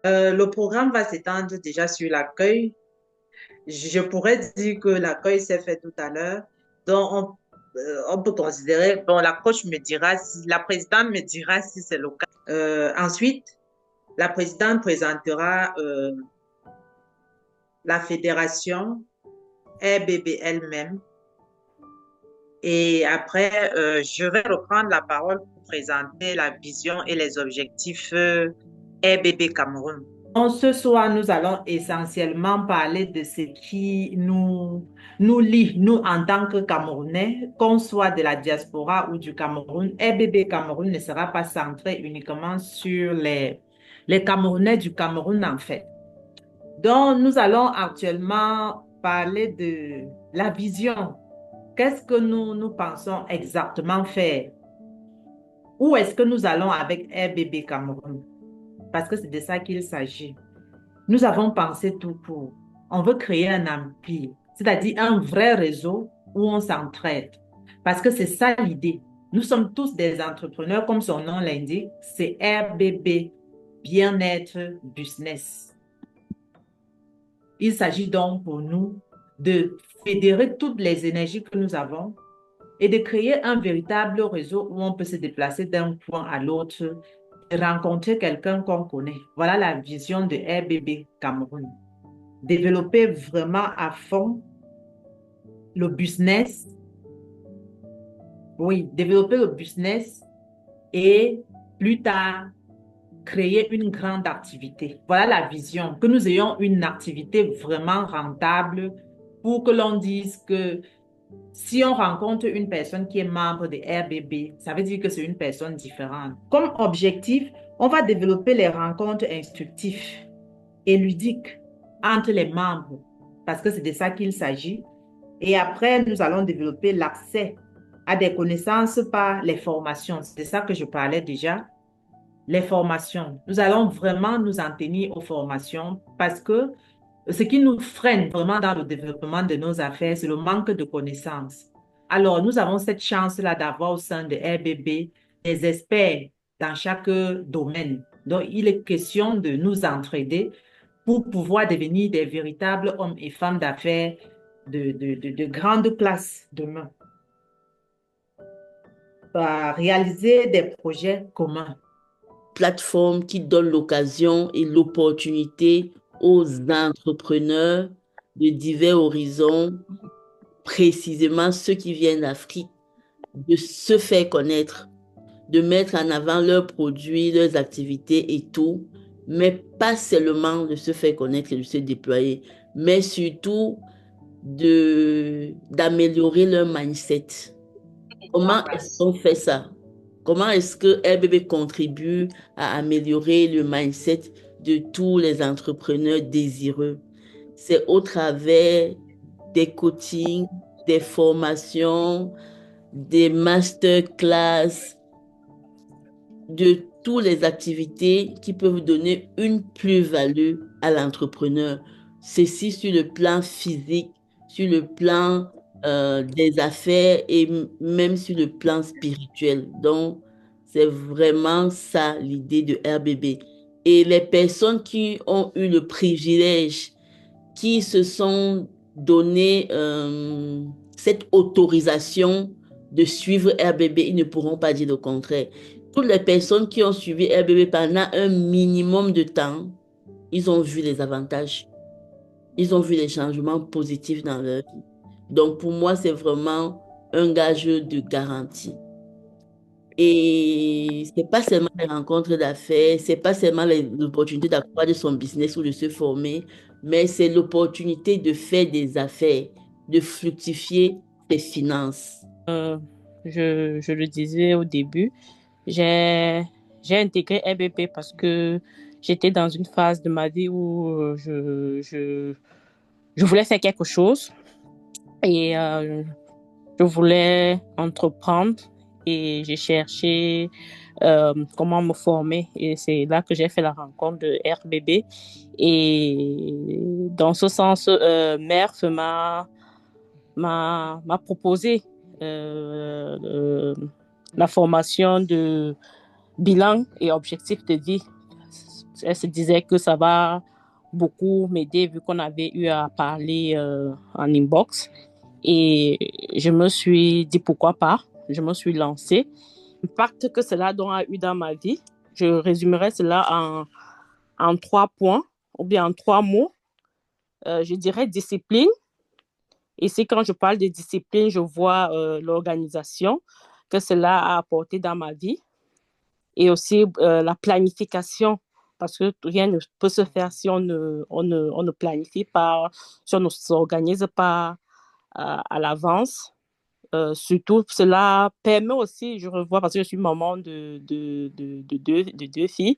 Le programme va s'étendre déjà sur l'accueil. Je pourrais dire que l'accueil s'est fait tout à l'heure. Donc, on peut considérer, bon, la coach me dira si, la présidente me dira si c'est le cas. Ensuite, la présidente présentera la fédération RBB elle-même. Et après, je vais reprendre la parole pour présenter la vision et les objectifs RBB Cameroun. Donc, ce soir, nous allons essentiellement parler de ce qui nous lie, nous en tant que Camerounais, qu'on soit de la diaspora ou du Cameroun. RBB Cameroun ne sera pas centré uniquement sur les Camerounais du Cameroun, en fait. Donc, nous allons actuellement parler de la vision. Qu'est-ce que nous pensons exactement faire? Où est-ce que nous allons avec RBB Cameroun? Parce que c'est de ça qu'il s'agit. Nous avons pensé tout pour. On veut créer un empire, c'est-à-dire un vrai réseau où on s'entraide. Parce que c'est ça l'idée. Nous sommes tous des entrepreneurs, comme son nom l'indique. C'est RBB, Bien-être Business. Il s'agit donc pour nous de fédérer toutes les énergies que nous avons et de créer un véritable réseau où on peut se déplacer d'un point à l'autre et rencontrer quelqu'un qu'on connaît. Voilà la vision de RBB Cameroun. Développer vraiment à fond le business, oui, développer le business et plus tard créer une grande activité. Voilà la vision, que nous ayons une activité vraiment rentable pour que l'on dise que si on rencontre une personne qui est membre de RBB, ça veut dire que c'est une personne différente. Comme objectif, on va développer les rencontres instructives et ludiques entre les membres, parce que c'est de ça qu'il s'agit. Et après, nous allons développer l'accès à des connaissances par les formations. C'est de ça que je parlais déjà. Les formations. Nous allons vraiment nous en tenir aux formations parce que ce qui nous freine vraiment dans le développement de nos affaires, c'est le manque de connaissances. Alors, nous avons cette chance-là d'avoir au sein de RBB des experts dans chaque domaine. Donc, il est question de nous entraider pour pouvoir devenir des véritables hommes et femmes d'affaires de grande classe demain, réaliser des projets communs. Plateforme qui donne l'occasion et l'opportunité aux entrepreneurs de divers horizons, précisément ceux qui viennent d'Afrique, de se faire connaître, de mettre en avant leurs produits, leurs activités et tout, mais pas seulement de se faire connaître et de se déployer, mais surtout d'améliorer leur mindset. Comment est-ce qu'on fait ça? Comment est-ce que RBB contribue à améliorer le mindset de tous les entrepreneurs désireux? C'est au travers des coachings, des formations, des masterclass, de toutes les activités qui peuvent donner une plus-value à l'entrepreneur. Ceci sur le plan physique, sur le plan des affaires et même sur le plan spirituel. Donc, c'est vraiment ça l'idée de RBB. Et les personnes qui ont eu le privilège, qui se sont donné cette autorisation de suivre RBB, ils ne pourront pas dire le contraire. Toutes les personnes qui ont suivi RBB pendant un minimum de temps, ils ont vu les avantages, ils ont vu les changements positifs dans leur vie. Donc pour moi, c'est vraiment un gage de garantie. Et c'est pas seulement les rencontres d'affaires, c'est pas seulement l'opportunité d'accroître son business ou de se former, mais c'est l'opportunité de faire des affaires, de fructifier ses finances. Je le disais au début, j'ai, j'ai intégré RBP parce que j'étais dans une phase de ma vie où je voulais faire quelque chose et je voulais entreprendre et j'ai cherché comment me former et c'est là que j'ai fait la rencontre de RBB et dans ce sens, MERF m'a proposé euh, euh, la formation de bilan et objectif de vie Elle se disait que ça va beaucoup m'aider vu qu'on avait eu à parler en inbox. Et je me suis dit pourquoi pas. Je me suis lancée. L'impact que cela a eu dans ma vie, je résumerai cela en 3 points ou bien en 3 mots. Je dirais discipline. Et c'est quand je parle de discipline, je vois l'organisation que cela a apporté dans ma vie et aussi la planification parce que rien ne peut se faire si on ne planifie pas, si on ne s'organise pas à l'avance. Surtout, cela permet aussi, je revois parce que je suis maman de deux filles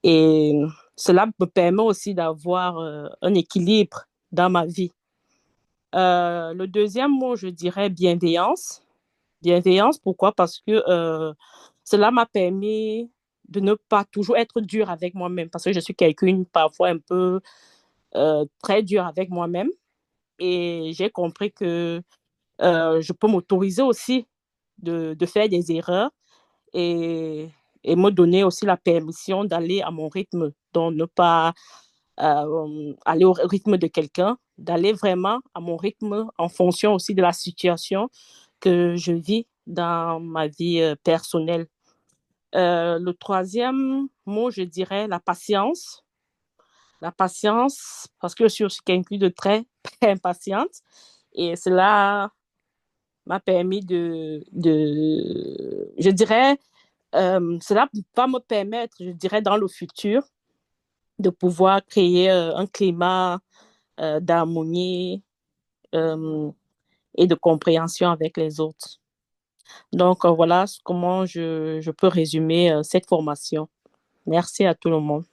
et cela me permet aussi d'avoir un équilibre dans ma vie. Le deuxième mot, je dirais bienveillance. Bienveillance, pourquoi? Parce que cela m'a permis de ne pas toujours être dure avec moi-même parce que je suis quelqu'un parfois un peu très dure avec moi-même et j'ai compris que je peux m'autoriser aussi de faire des erreurs et, et me donner aussi la permission d'aller à mon rythme, donc ne pas aller au rythme de quelqu'un, d'aller vraiment à mon rythme en fonction aussi de la situation que je vis dans ma vie personnelle. Le troisième mot, je dirais la patience. La patience, parce que je suis aussi quelqu'un de très, très impatiente. Et cela m'a permis je dirais, cela va me permettre, je dirais, dans le futur, de pouvoir créer un climat d'harmonie et de compréhension avec les autres. Donc, voilà comment je peux résumer cette formation. Merci à tout le monde.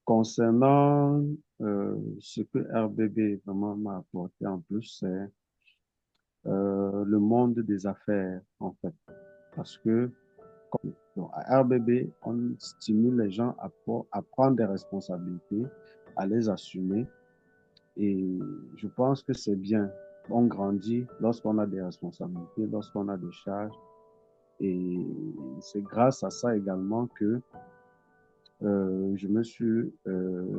Concernant ce que RBB vraiment m'a apporté en plus, c'est le monde des affaires, en fait. Parce que donc, à RBB, on stimule les gens à prendre des responsabilités, à les assumer. Et je pense que c'est bien. On grandit lorsqu'on a des responsabilités, lorsqu'on a des charges. Et c'est grâce à ça également que je me suis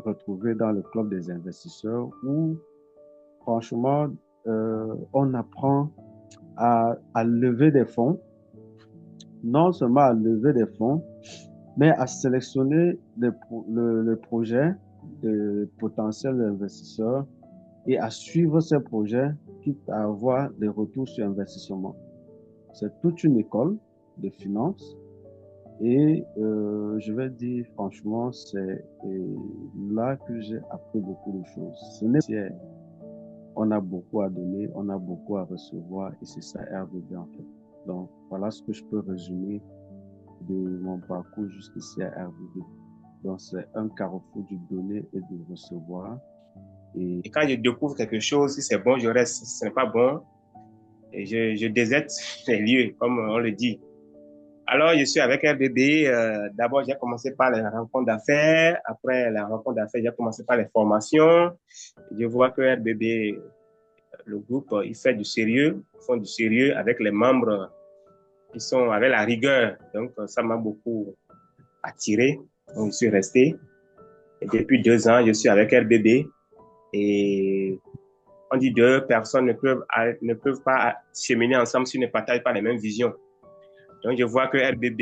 retrouvé dans le club des investisseurs où, franchement, on apprend à lever des fonds, non seulement à lever des fonds, mais à sélectionner le projet de potentiels investisseurs et à suivre ces projets, quitte à avoir des retours sur investissement. C'est toute une école de finance et je vais dire franchement, c'est là que j'ai appris beaucoup de choses. On a beaucoup à donner, on a beaucoup à recevoir et c'est ça RBB en fait. Donc voilà ce que je peux résumer de mon parcours jusqu'ici à RBB. Donc c'est un carrefour du donner et du recevoir. Et quand je découvre quelque chose, si c'est bon, je reste. Si ce n'est pas bon, et je déserte les lieux, comme on le dit. Alors, je suis avec RBB. D'abord, j'ai commencé par les rencontres d'affaires. Après la rencontre d'affaires, j'ai commencé par les formations. Je vois que RBB, le groupe, il fait du sérieux, ils font du sérieux avec les membres qui sont avec la rigueur. Donc, ça m'a beaucoup attiré. Donc, je suis resté. Et depuis 2 ans, je suis avec RBB. Et on dit 2 personnes ne peuvent pas cheminer ensemble s'ils ne partagent pas les mêmes visions. Donc, je vois que RBB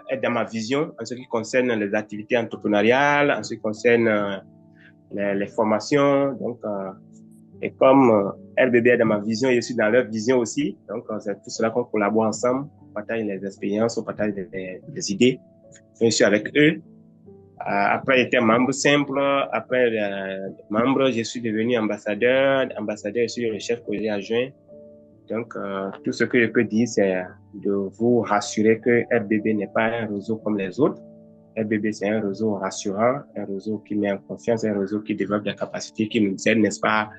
est dans ma vision en ce qui concerne les activités entrepreneuriales, en ce qui concerne les formations. Donc, et comme RBB est dans ma vision, je suis dans leur vision aussi. Donc, c'est tout cela qu'on collabore ensemble, on partage les expériences, on partage les idées. Donc, je suis avec eux. Après, j'étais membre simple. Après, membre, je suis devenu ambassadeur. Ambassadeur, je suis le chef projet adjoint. Donc, tout ce que je peux dire, c'est de vous rassurer que RBB n'est pas un réseau comme les autres. RBB, c'est un réseau rassurant, un réseau qui met en confiance, un réseau qui développe des capacités, qui nous aide, n'est-ce pas,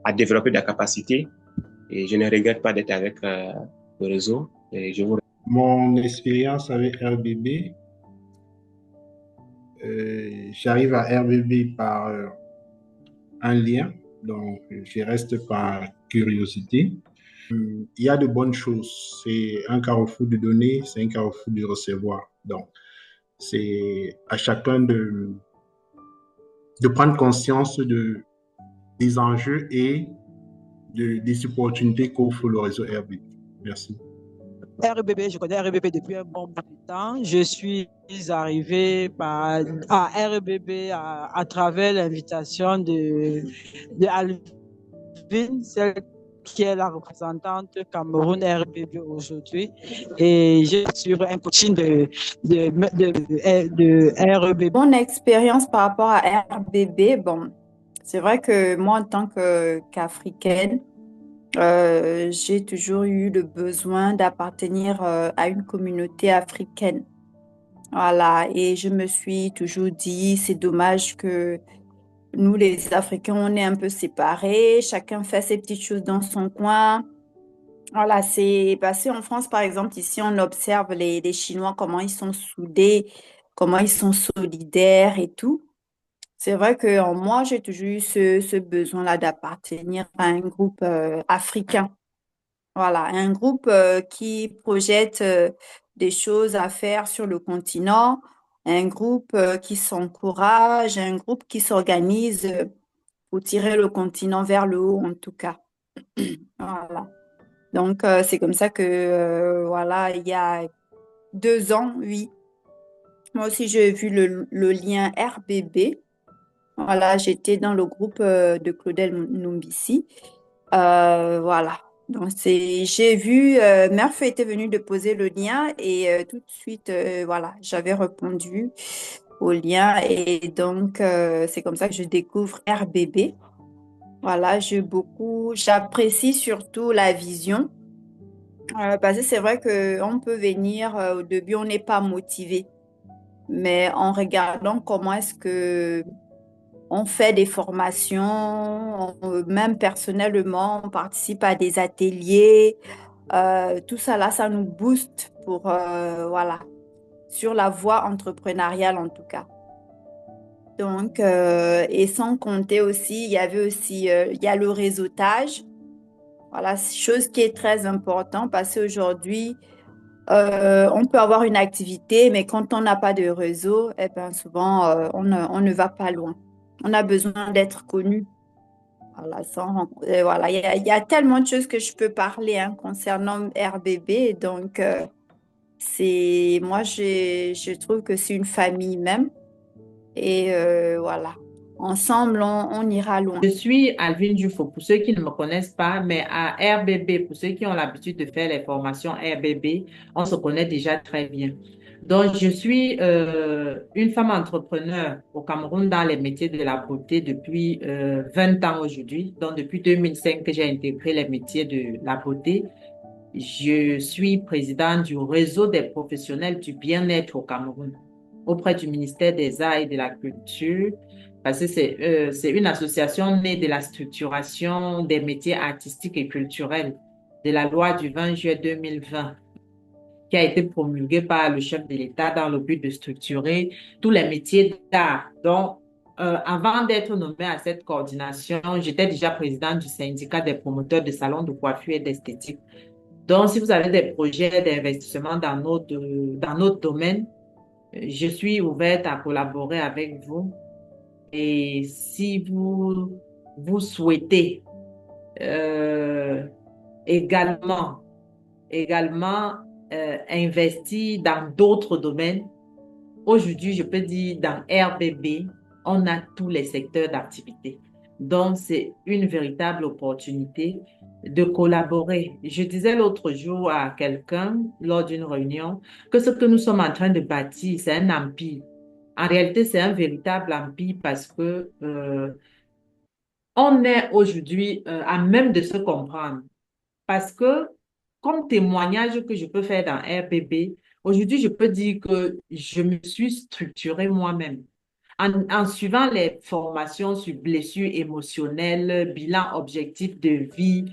à développer des capacités. Et je ne regrette pas d'être avec le réseau. Et je vous... Mon expérience avec RBB, j'arrive à RBB par un lien, donc je reste par curiosité. Il y a de bonnes choses. C'est un carrefour de donner, c'est un carrefour de recevoir. Donc, c'est à chacun de prendre conscience des enjeux et des opportunités qu'offre le réseau RBB. Merci. RBB, je connais RBB depuis un bon bout de temps. Je suis arrivé à RBB à travers l'invitation de Alvin, celle qui est la représentante Cameroun RBB aujourd'hui. Et je suis sur un coaching de RBB. Mon expérience par rapport à RBB, bon, c'est vrai que moi, en tant qu'Africaine, j'ai toujours eu le besoin d'appartenir à une communauté africaine. Voilà, et je me suis toujours dit, c'est dommage que nous, les Africains, on est un peu séparés, chacun fait ses petites choses dans son coin. Voilà, c'est passé en France, par exemple, ici, on observe les Chinois, comment ils sont soudés, comment ils sont solidaires et tout. C'est vrai que en moi, j'ai toujours eu ce besoin-là d'appartenir à un groupe africain. Voilà, un groupe qui projette des choses à faire sur le continent, un groupe qui s'encourage, un groupe qui s'organise pour tirer le continent vers le haut, en tout cas. Voilà. Donc, c'est comme ça que, voilà, il y a 2 ans, oui, moi aussi, j'ai vu le lien RBB. Voilà, j'étais dans le groupe de Claudel Numbissi. Voilà. Donc, j'ai vu, Murphy était venu de poser le lien et tout de suite, voilà, j'avais répondu au lien et donc, c'est comme ça que je découvre RBB. Voilà, j'apprécie surtout la vision parce que c'est vrai qu'on peut venir, au début, on n'est pas motivé, mais en regardant comment est-ce que on fait des formations, même personnellement, on participe à des ateliers. Tout ça là, ça nous booste pour, voilà, sur la voie entrepreneuriale en tout cas. Donc, et sans compter aussi, il y avait aussi, il y a le réseautage. Voilà, chose qui est très important parce qu'aujourd'hui, on peut avoir une activité, mais quand on n'a pas de réseau, eh ben souvent, on ne va pas loin. On a besoin d'être connu. Voilà, voilà. Il y a tellement de choses que je peux parler hein, concernant RBB. Donc, moi, je trouve que c'est une famille même. Et voilà, ensemble, on ira loin. Je suis Alvin Dufo, pour ceux qui ne me connaissent pas, mais à RBB, pour ceux qui ont l'habitude de faire les formations RBB, on se connaît déjà très bien. Donc, je suis une femme entrepreneur au Cameroun dans les métiers de la beauté depuis 20 ans aujourd'hui. Donc, depuis 2005 que j'ai intégré les métiers de la beauté. Je suis présidente du réseau des professionnels du bien-être au Cameroun auprès du ministère des Arts et de la Culture parce que c'est une association née de la structuration des métiers artistiques et culturels de la loi du 20 juillet 2020 qui a été promulguée par le chef de l'État dans le but de structurer tous les métiers d'art. Donc, avant d'être nommée à cette coordination, j'étais déjà présidente du syndicat des promoteurs de salons de coiffure et d'esthétique. Donc, si vous avez des projets d'investissement dans notre domaine, je suis ouverte à collaborer avec vous. Et si vous souhaitez euh, également, investir dans d'autres domaines, aujourd'hui, je peux dire dans RBB, on a tous les secteurs d'activité. Donc, c'est une véritable opportunité de collaborer. Je disais l'autre jour à quelqu'un lors d'une réunion que ce que nous sommes en train de bâtir, c'est un empire. En réalité, c'est un véritable empire parce que on est aujourd'hui à même de se comprendre. Parce que, comme témoignage que je peux faire dans RBB, aujourd'hui, je peux dire que je me suis structurée moi-même. En suivant les formations sur blessures émotionnelles, bilan objectif de vie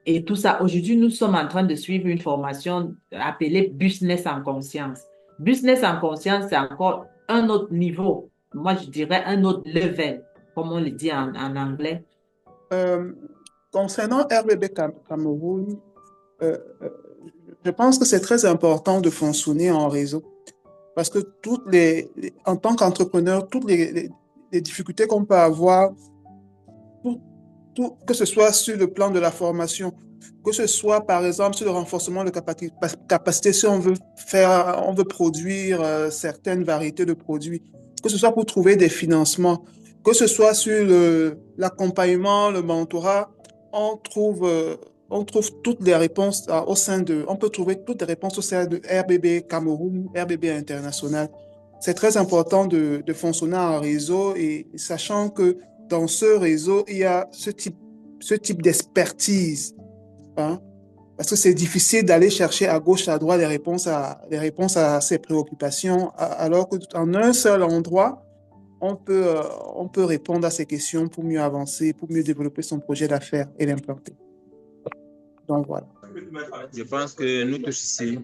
et tout ça, aujourd'hui, nous sommes en train de suivre une formation appelée Business en conscience. Business en conscience, c'est encore un autre niveau. Moi, je dirais un autre level, comme on le dit en anglais. Concernant RBB Cameroun, euh, euh, je pense que c'est très important de fonctionner en réseau Parce que en tant qu'entrepreneur, toutes les difficultés qu'on peut avoir, que ce soit sur le plan de la formation, que ce soit par exemple sur le renforcement de capacité, si on veut produire certaines variétés de produits, que ce soit pour trouver des financements, que ce soit sur l'accompagnement, le mentorat, on trouve, on trouve toutes les réponses on peut trouver toutes les réponses au sein de RBB Cameroun, RBB International. C'est très important de fonctionner en réseau et sachant que dans ce réseau, il y a ce type d'expertise, hein, parce que c'est difficile d'aller chercher à gauche, à droite les réponses à ces préoccupations, alors qu'en un seul endroit, on peut répondre à ces questions pour mieux avancer, pour mieux développer son projet d'affaires et l'implanter. Donc voilà. Je pense que nous tous ici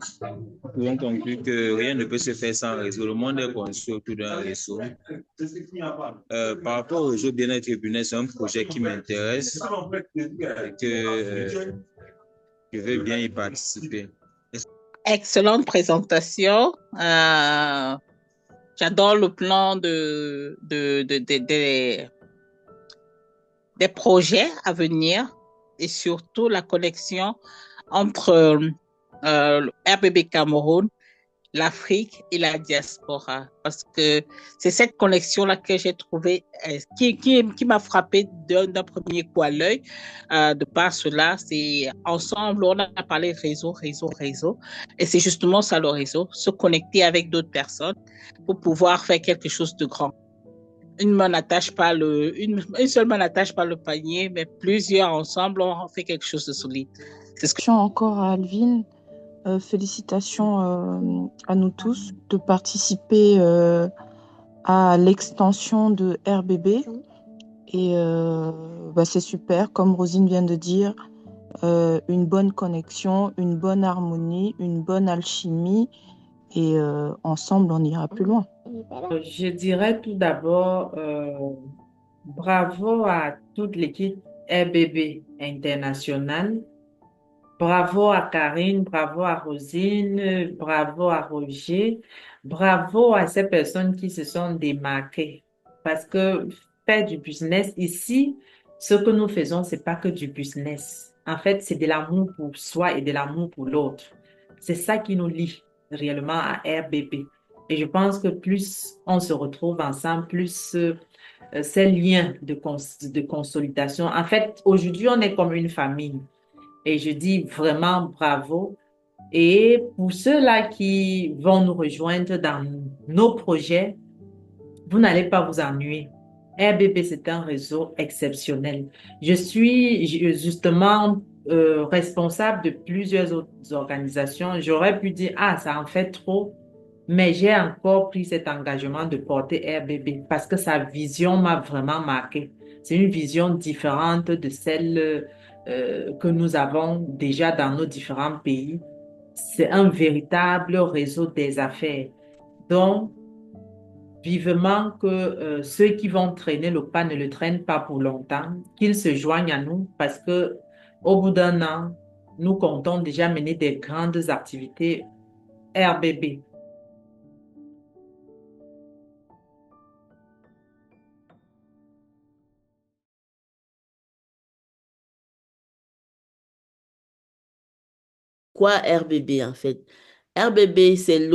pouvons conclure que rien ne peut se faire sans réseau. Le monde est construit autour d'un réseau. Par rapport au réseau bien-être tribunal, c'est un projet qui m'intéresse et que je veux bien y participer. Excellente présentation. J'adore le plan des projets à venir et surtout la connexion entre le RBB Cameroun, l'Afrique et la diaspora. Parce que c'est cette connexion-là que j'ai trouvée, qui m'a frappé d'un premier coup à l'œil. De par cela, c'est ensemble, on a parlé réseau. Et c'est justement ça le réseau, se connecter avec d'autres personnes pour pouvoir faire quelque chose de grand. Une seule main n'attache pas le panier, mais plusieurs ensemble, on fait quelque chose de solide. C'est ce que... Encore à Alvin. Félicitations à nous tous de participer à l'extension de RBB. Et c'est super, comme Rosine vient de dire, une bonne connexion, une bonne harmonie, une bonne alchimie. Et ensemble, on ira plus loin. Je dirais tout d'abord bravo à toute l'équipe RBB International. Bravo à Karine, bravo à Rosine, bravo à Roger, bravo à ces personnes qui se sont démarquées. Parce que faire du business ici, ce que nous faisons, c'est pas que du business. En fait, c'est de l'amour pour soi et de l'amour pour l'autre. C'est ça qui nous lie réellement à RBB. Et je pense que plus on se retrouve ensemble, plus ces liens de consolidation. En fait, aujourd'hui, on est comme une famille. Et je dis vraiment bravo. Et pour ceux-là qui vont nous rejoindre dans nos projets, vous n'allez pas vous ennuyer. RBB, c'est un réseau exceptionnel. Je suis justement responsable de plusieurs autres organisations. J'aurais pu dire, ah, ça en fait trop, mais j'ai encore pris cet engagement de porter RBB parce que sa vision m'a vraiment marqué. C'est une vision différente de celle que nous avons déjà dans nos différents pays. C'est un véritable réseau des affaires. Donc, vivement que ceux qui vont traîner le pas ne le traînent pas pour longtemps, qu'ils se joignent à nous parce que au bout d'un an, nous comptons déjà mener des grandes activités RBB. Quoi RBB en fait? RBB, c'est